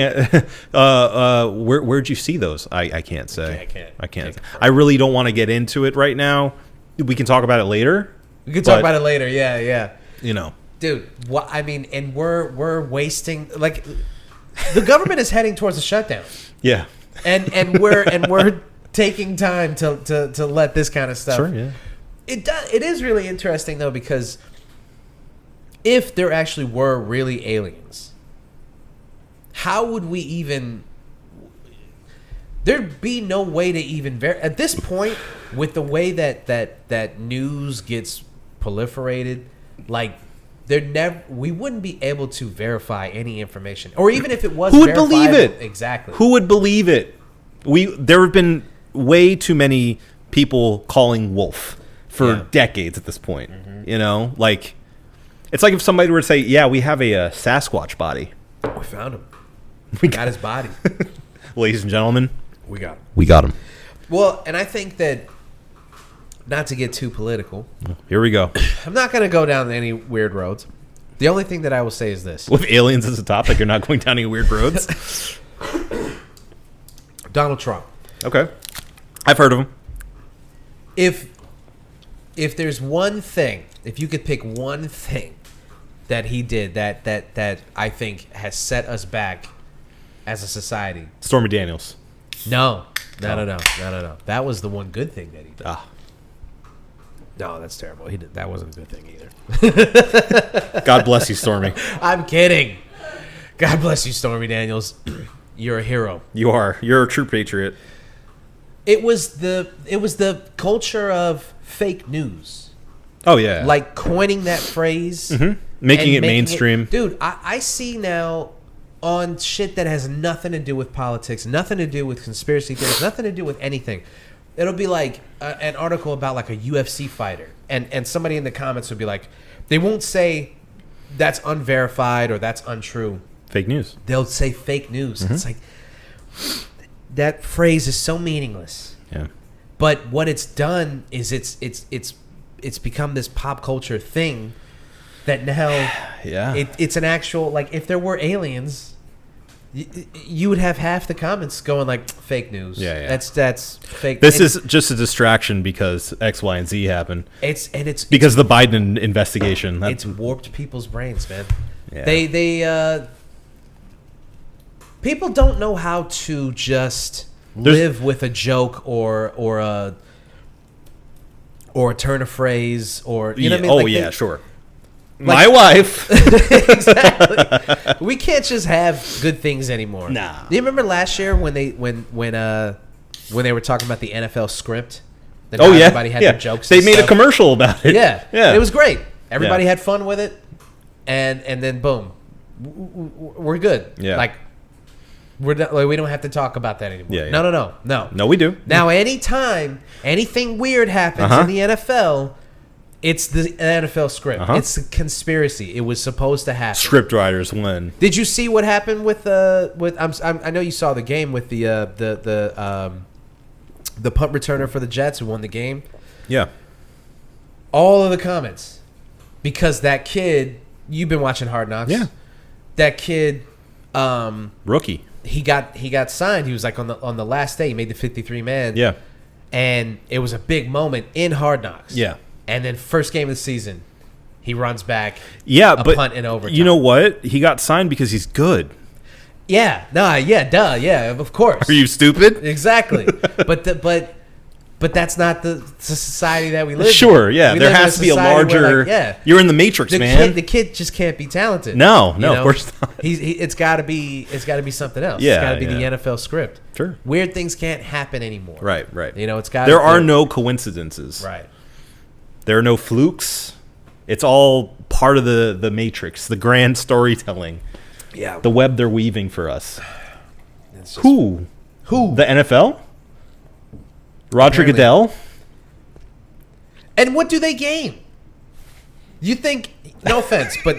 Where'd you see those? I can't say. I can't. I really don't want to get into it right now. We can talk about it later. We can talk but, about it later. Yeah. You know. Dude, what I mean, and we're wasting like the government is heading towards a shutdown. Yeah. And we're taking time to let this kind of stuff. Sure. Yeah. It is really interesting though, because if there actually were really aliens, how would we even? There'd be no way to even at this point, with the way that news gets proliferated, like we wouldn't be able to verify any information, or even if it was. Who would believe it? Exactly. Who would believe it? There have been way too many people calling wolf for decades at this point. Mm-hmm. You know, like it's like if somebody were to say, "Yeah, we have a Sasquatch body. We found him. We got his body." Ladies and gentlemen, We got him. we got him. Well, and I think that, not to get too political, Here we go. I'm not going to go down any weird roads. The only thing that I will say is this. With aliens as a topic, you're not going down any weird roads. Donald Trump. Okay, I've heard of him. If there's one thing, if you could pick one thing that he did that I think has set us back as a society. Stormy Daniels. No. That was the one good thing that he did. Ah. No, that's terrible. That wasn't a good thing either. God bless you, Stormy. I'm kidding. God bless you, Stormy Daniels. You're a hero. You're a true patriot. It was the culture of fake news. Oh yeah. Like coining that phrase. Mm-hmm. Making and it mainstream. Dude, I see now on shit that has nothing to do with politics, nothing to do with conspiracy theories, nothing to do with anything. It'll be like an article about like a UFC fighter, and somebody in the comments would be like, they won't say that's unverified or that's untrue. Fake news. They'll say fake news. It's like that phrase is so meaningless. Yeah. But what it's done is it's become this pop culture thing that now it's an actual, like, if there were aliens, you would have half the comments going like fake news. Yeah. That's fake. This is just a distraction because X, Y, and Z happened. It's because the Biden investigation. It's warped people's brains, man. Yeah. They people don't know how to just live with a joke or a turn of phrase or you know what I mean? Oh, like sure. My wife. Exactly. We can't just have good things anymore. Nah. Do you remember last year when they were talking about the NFL script? That Oh, yeah. everybody had their jokes. They and made stuff? a commercial about it. Yeah. Yeah. It was great. Everybody Yeah. had fun with it, and then boom, we're good. Yeah. Like we don't have to talk about that anymore. Yeah, yeah. No. No, we do. Now, anytime anything weird happens in the NFL, it's the NFL script. It's a conspiracy. It was supposed to happen. Script writers win. Did you see what happened with I know you saw the game with the punt returner for the Jets who won the game. Yeah. All of the comments, because that kid, you've been watching Hard Knocks. Yeah. That kid, Rookie. he got signed. He was like on the last day. He made the 53 man. Yeah. And it was a big moment in Hard Knocks. Yeah. And then first game of the season, he runs back. Yeah, a but punt in overtime. you know what? He got signed because he's good. Yeah. Of course. Are you stupid? Exactly. But that's not the society that we live in. Sure, yeah. We There live in has to be a society where, larger. like, You're in the Matrix, man. The kid just can't be talented. No, you know? of course not. It's got to be something else. Yeah, it's got to be yeah. the NFL script. Sure. Weird things can't happen anymore. Right. You know, it's got. There are no coincidences. Right. There are no flukes. It's all part of the Matrix, the grand storytelling, Yeah. the web they're weaving for us. It's just- Who? The NFL? Roger Apparently. Goodell? And what do they gain? You think? No offense, but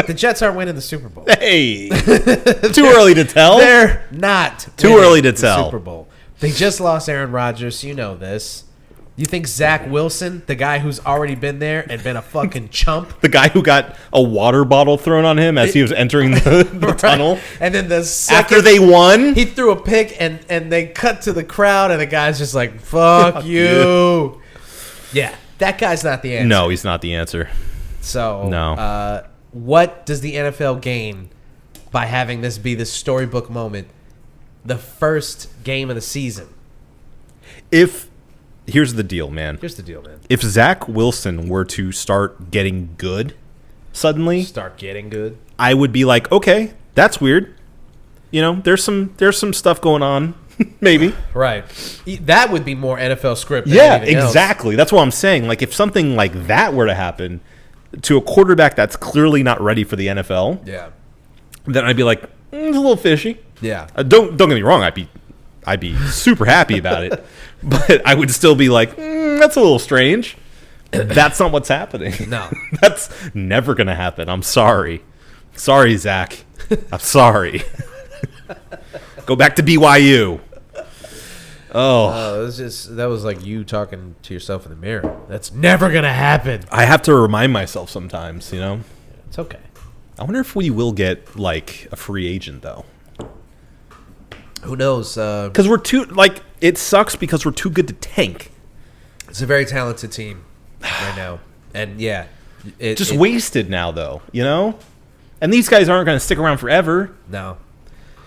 the Jets aren't winning the Super Bowl. Hey, too early to tell. They're not Too winning early to the tell. Super Bowl. They just lost Aaron Rodgers. You know this. You think Zach Wilson, the guy who's already been there and been a fucking chump, The guy who got a water bottle thrown on him as he was entering the right? tunnel And then the second after they won. he threw a pick and they cut to the crowd and the guy's just like, fuck you. Yeah, that guy's not the answer. No, he's not the answer. So, No. What does the NFL gain by having this be the storybook moment, the first game of the season? Here's the deal, man. Here's the deal, man. If Zach Wilson were to start getting good suddenly, Start getting good. I would be like, okay, that's weird. You know, there's some stuff going on, maybe. Right. That would be more NFL script than Yeah, anything else. exactly. That's what I'm saying. Like, if something like that were to happen to a quarterback that's clearly not ready for the NFL, Yeah. then I'd be like, it's a little fishy. Yeah. Don't get me wrong. I'd be super happy about it, but I would still be like, that's a little strange. That's not what's happening. No. That's never gonna happen. I'm sorry. Sorry, Zach. I'm sorry. Go back to BYU. Oh, That was like you talking to yourself in the mirror. That's never gonna happen. I have to remind myself sometimes. You know. It's okay. I wonder if we will get like a free agent though. Who knows? Because we're too like it sucks because we're too good to tank. It's a very talented team right now, and yeah, Just wasted now though, you know. And these guys aren't going to stick around forever. No.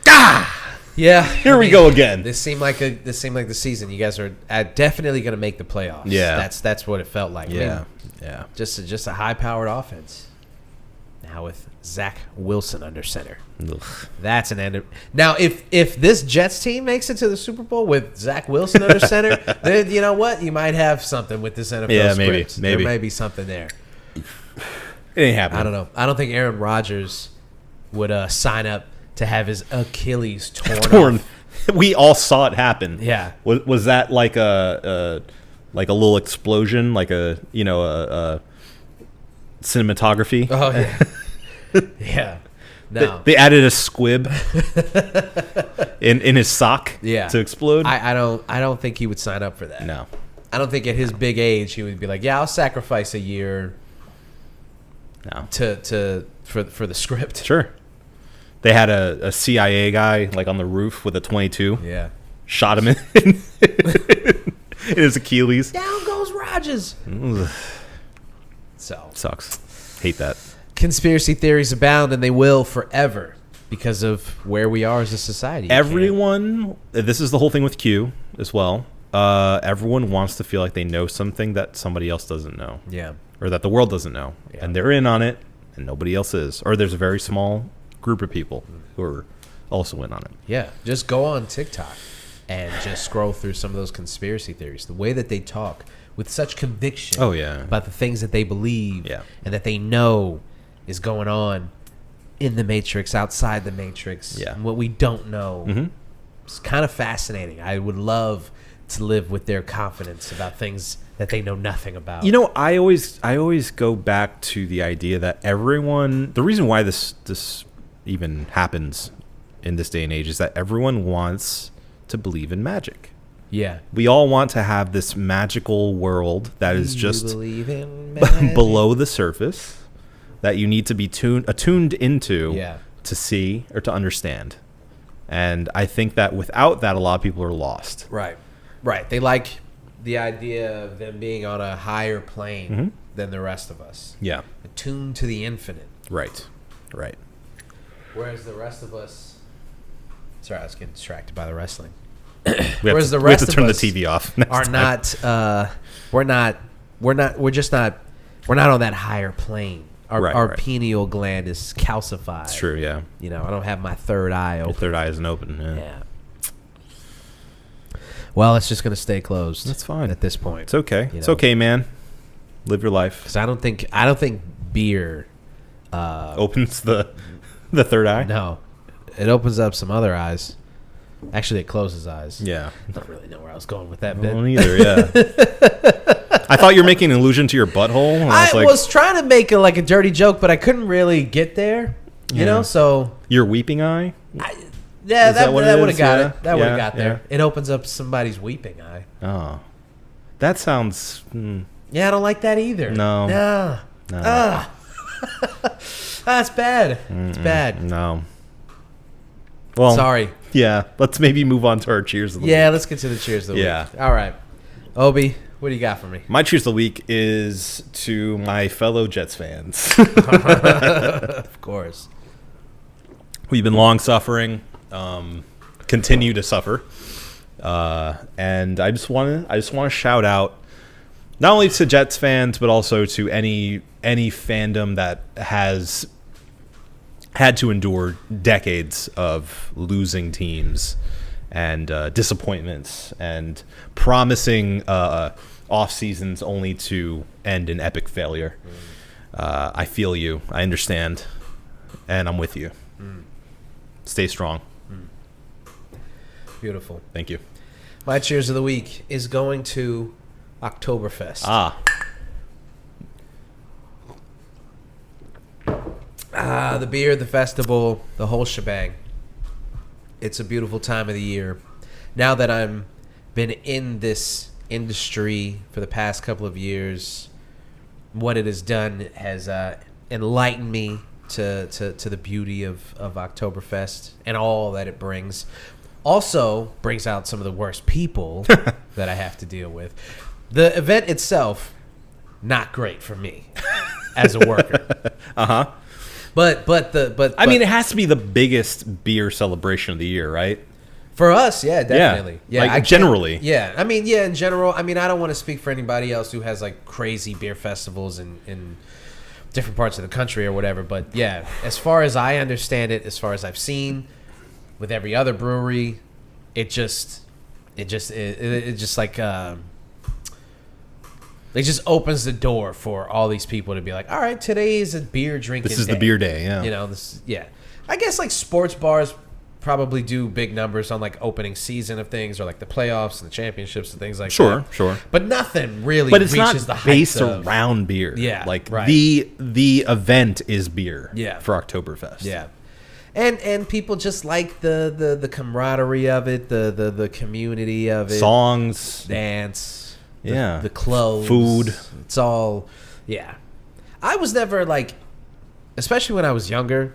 Ah, Yeah. here we go again. This seemed like the season. You guys are definitely going to make the playoffs. Yeah. that's what it felt like. Yeah, I mean, yeah. just a high powered offense. Now with Zach Wilson under center. Ugh. That's an end. Now, if this Jets team makes it to the Super Bowl with Zach Wilson under center, then you know what? You might have something with this NFL Yeah, script. maybe. There may be something there. It ain't happening. I don't know. I don't think Aaron Rodgers would sign up to have his Achilles torn off. We all saw it happen. Yeah. Was that like a little explosion, like a cinematography? Oh yeah. Yeah. No. They added a squib in his sock to explode. I don't think he would sign up for that. No. I don't think at his big age he would be like, yeah, I'll sacrifice a year for the script. Sure. They had a CIA guy like on the roof with a .22. Yeah. Shot him in his Achilles. Down goes Rogers. So Sucks. Hate that. Conspiracy theories abound, and they will forever because of where we are as a society. Everyone, this is the whole thing with Q as well. Everyone wants to feel like they know something that somebody else doesn't know. Yeah. Or that the world doesn't know. Yeah. And they're in on it, and nobody else is. Or there's a very small group of people who are also in on it. Yeah. Just go on TikTok and just scroll through some of those conspiracy theories. The way that they talk with such conviction about the things that they believe and that they know is going on in the Matrix, outside the Matrix, and what we don't know. Mm-hmm. It's kind of fascinating. I would love to live with their confidence about things that they know nothing about. You know, I always go back to the idea that everyone, the reason why this even happens in this day and age is that everyone wants to believe in magic. Yeah. We all want to have this magical world that is just believe in magic? below the surface that you need to be attuned into to see or to understand. And I think that without that, a lot of people are lost. Right. They like the idea of them being on a higher plane than the rest of us. Yeah. Attuned to the infinite. Right. Whereas the rest of us... Sorry, I was getting distracted by the wrestling. We Whereas have the rest to of turn us the TV off. Are not... we're not on that higher plane. Our pineal gland is calcified. It's true, yeah. You know, I don't have my third eye open. Your third eye isn't open, Yeah. Well, it's just going to stay closed. That's fine at this point. It's okay. It's okay, man. Live your life. Because I don't think beer opens the third eye. No, it opens up some other eyes. Actually, it closes eyes. Yeah. I don't really know where I was going with that bit. I don't either. Yeah. I thought you were making an allusion to your butthole. And I was trying to make a dirty joke, but I couldn't really get there. You know, so your weeping eye. That would have got it. That would have Yeah, got there. yeah. It opens up somebody's weeping eye. Oh, that sounds. Yeah, I don't like that either. No. That's bad. It's bad. No. Well, sorry. Yeah, let's maybe move on to our cheers of the week. Yeah, let's get to the cheers of the week. All right. Obi, what do you got for me? My cheers of the week is to my fellow Jets fans. Of course. We've been long suffering, continue to suffer, and I just want to shout out not only to Jets fans but also to any fandom that has had to endure decades of losing teams and disappointments and promising off seasons only to end in epic failure. I feel you. I understand, and I'm with you. Stay strong. Beautiful. Thank you. My cheers of the week is going to Oktoberfest. The beer, the festival, the whole shebang. It's a beautiful time of the year. Now that I'm been in this industry for the past couple of years, what it has done has enlightened me to the beauty of Oktoberfest and all that it brings. Also brings out some of the worst people that I have to deal with. The event itself, not great for me as a worker. But I mean, it has to be the biggest beer celebration of the year, right? For us, yeah, definitely. Yeah, like generally. Yeah, I mean, yeah, in general. I mean, I don't want to speak for anybody else who has like crazy beer festivals in different parts of the country or whatever. But yeah, as far as I understand it, as far as I've seen with every other brewery, it just opens the door for all these people to be like, all right, today is a beer drinking This is day. the beer day, yeah. You know, I guess like sports bars probably do big numbers on like opening season of things or like the playoffs and the championships and things like that. Sure. But nothing really But it's reaches not the based heights of, around beer. Yeah, like right. the event is beer. Yeah. For Oktoberfest. Yeah. And people just like the camaraderie of it, the community of it. Songs, Dance. Yeah. The clothes. Food. It's all, yeah. I was never like, especially when I was younger,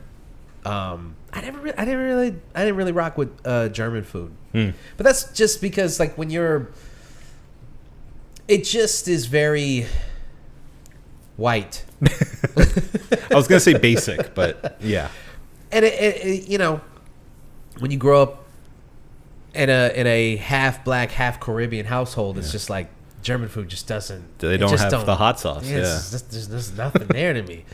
I didn't really rock with German food. But that's just because like when it just is very white. I was gonna say basic, but yeah. And it you know, when you grow up in a half black, half Caribbean household, it's just like German food just doesn't. They don't have the hot sauce. Yeah. There's nothing there to me.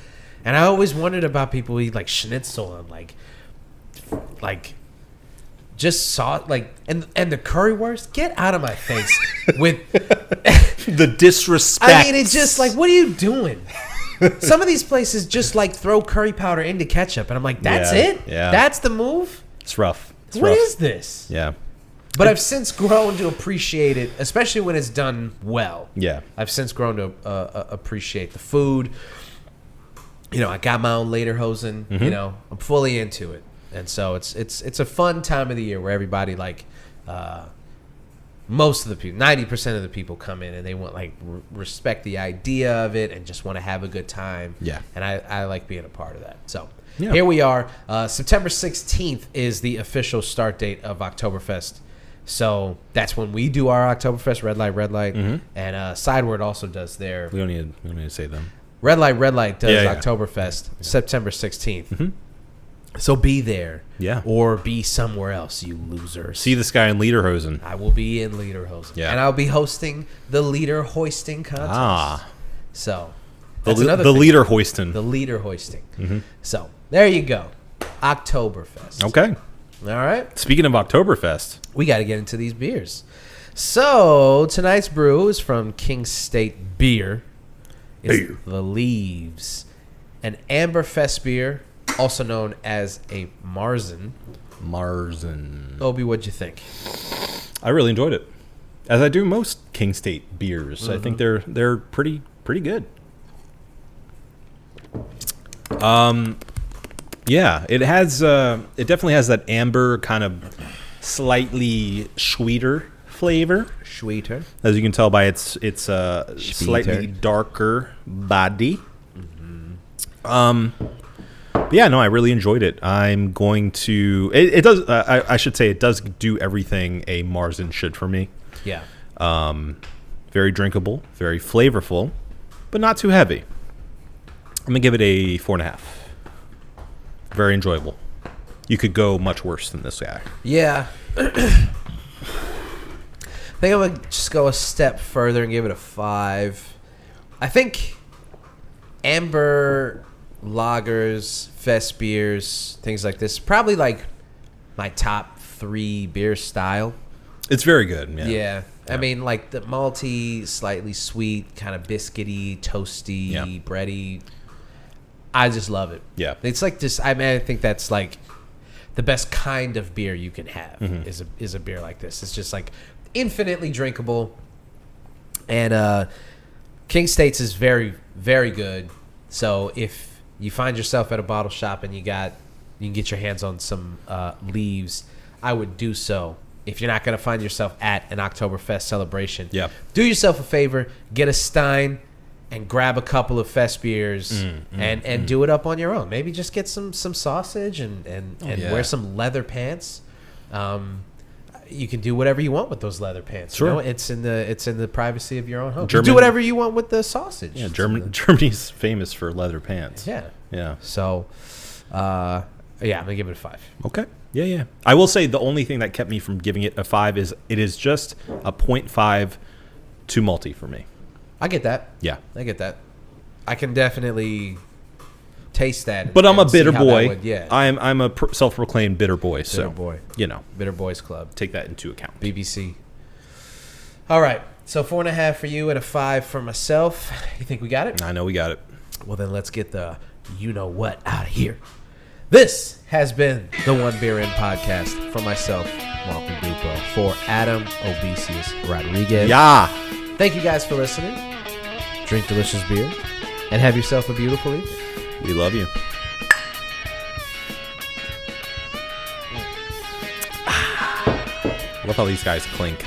And I always wondered about people who eat like schnitzel and like just saw like and the currywurst. Get out of my face with The disrespect. I mean, it's just like, what are you doing? Some of these places just like throw curry powder into ketchup, and I'm like, that's it? Yeah. That's the move? It's rough. What is this? Yeah. But I've since grown to appreciate it, especially when it's done well. Yeah. I've since grown to appreciate the food. You know, I got my own lederhosen. You know, I'm fully into it, and so it's a fun time of the year where everybody like, most of the people, 90% of the people come in and they want like respect the idea of it and just want to have a good time. Yeah. And I like being a part of that. So Yeah. here we are. September 16th is the official start date of Oktoberfest. So that's when we do our Oktoberfest red light, and Sideward also does their We don't need to say them. red light does Yeah. Oktoberfest September 16th. So be there, Yeah. or be somewhere else, you losers. See this guy in Lederhosen. I will be in Lederhosen, Yeah. and I'll be hosting the leader hoisting contest. So that's another the thing. leader hoisting. The leader hoisting. So there you go, Oktoberfest. Okay. All right. Speaking of Oktoberfest, We got to get into these beers. So tonight's brew is from King State Beer. It's the Leaves, an Amberfest beer, also known as a Märzen. Obi, what'd you think? I really enjoyed it, as I do most King State beers. I think they're pretty good. Yeah, it definitely has that amber kind of slightly sweeter flavor, Sweeter. as you can tell by its slightly darker body. But yeah, no, I really enjoyed it. I'm going to. It does. I should say it does do everything a Märzen should for me. Yeah. Very drinkable, very flavorful, but not too heavy. I'm gonna give it a 4.5. Very enjoyable. You could go much worse than this guy. Yeah. I think I'm going to just go a step further and give it a 5. I think amber lagers, fest beers, things like this, probably like my top 3 beer style. It's very good. Yeah. I mean, like the malty, slightly sweet, kind of biscuity, toasty, Yeah. bready. I just love it. Yeah. It's like this. I mean, I think that's like the best kind of beer you can have is a beer like this. It's just like infinitely drinkable. And King State's is very, very good. So if you find yourself at a bottle shop and you can get your hands on some Leaves, I would do so. If you're not going to find yourself at an Oktoberfest celebration, do yourself a favor, get a Stein and grab a couple of fest beers and do it up on your own. Maybe just get some sausage and wear some leather pants. You can do whatever you want with those leather pants. Sure. You know? It's in the privacy of your own home. German- do whatever you want with the sausage. Yeah, Germany's famous for leather pants. Yeah. So, I'm gonna give it a 5. Okay. Yeah. I will say the only thing that kept me from giving it a 5 is it is just a 0.5 too malty for me. I get that. Yeah. I get that. I can definitely taste that. But I'm a and see bitter how that boy. would- yeah. I'm a self-proclaimed bitter boy. So, boy. you know, Bitter Boys Club. take that into account. BBC. All right. So 4.5 for you and a 5 for myself. You think we got it? I know we got it. Well, then let's get the you know what out of here. This has been the One Beer In podcast for myself, Marco Dupo, for Adam Obesius Rodriguez. Yeah. Thank you guys for listening. Drink delicious beer and have yourself a beautiful evening. We love you. Love how these guys clink.